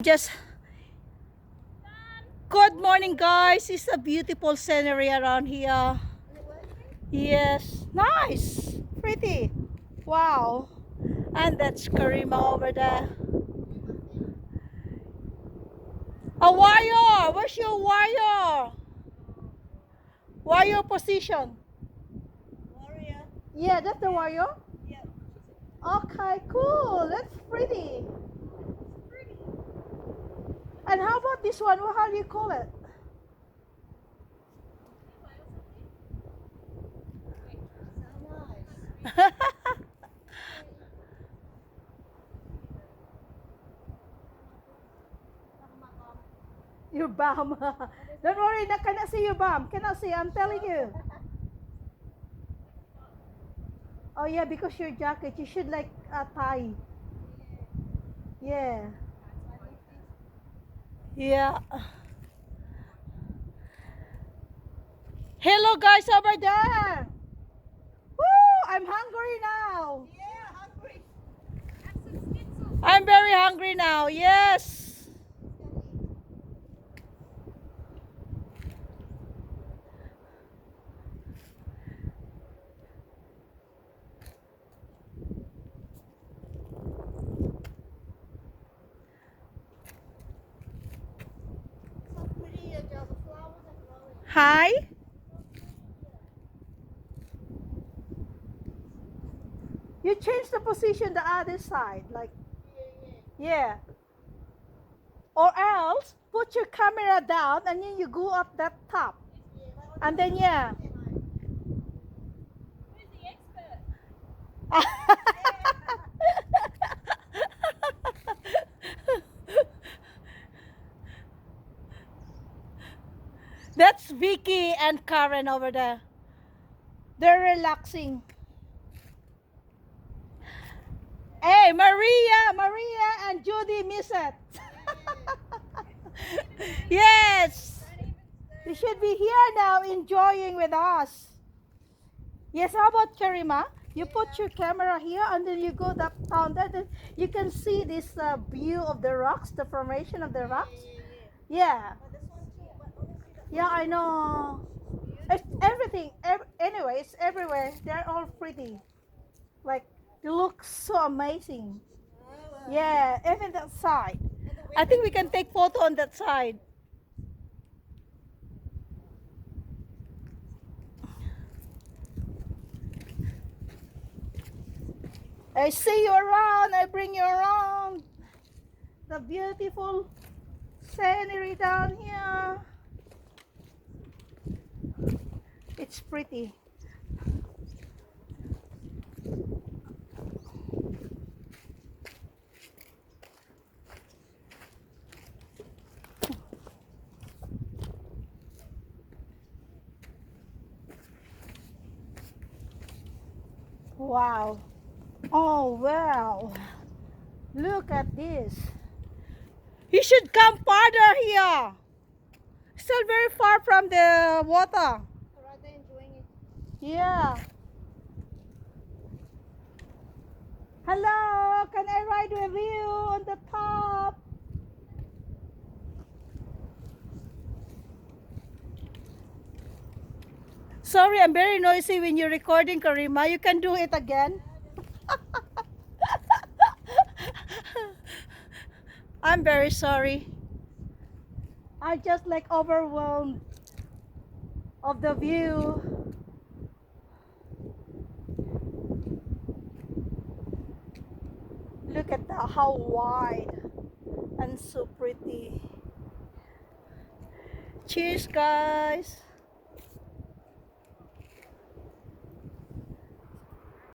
Just good morning, guys. It's a beautiful scenery around here. Yes, nice, pretty. Wow, and that's Karima over there. A warrior. Where's your warrior? Warrior position. Warrior. Yeah, that's the warrior. Yeah. Okay, cool. That's pretty. And how about this one? How do you call it? So nice. Your bum. Don't worry, I cannot see your bum. Cannot see, I'm telling you. Oh yeah, because your jacket, you should like tie. Yeah. Yeah. Hello guys over there. Woo! I'm hungry now. Yeah, hungry. I'm very hungry now. Yes. So pretty, Joe. The flowers are growing. Hi. You change the position the other side, like yeah. Or else put your camera down and then you go up that top. And then yeah. Who's the expert? That's Vicky and Karen over there. They're relaxing. Hey, Maria and Judy miss it. Yes. You should be here now enjoying with us. Yes, how about Karima? You put your camera here and then you go that down there. Then you can see this view of the rocks, the formation of the rocks. Yeah. But this one too. But honestly, Yeah, I know. It's everything. Anyway, it's everywhere. They're all pretty. Like, they look so amazing. Yeah, even that side. I think we can take photo on that side. I see you around. I bring you around. The beautiful scenery down here. It's pretty. Wow. Oh, wow. Look at this. You should come farther here. Still very far from the water. rather enjoying it. Yeah. Hello, can I ride with you on the top? Sorry, I'm very noisy when you're recording, Karima. You can do it again. I'm very sorry. I just like overwhelmed of the view. Look at how wide and so pretty. Cheers, guys.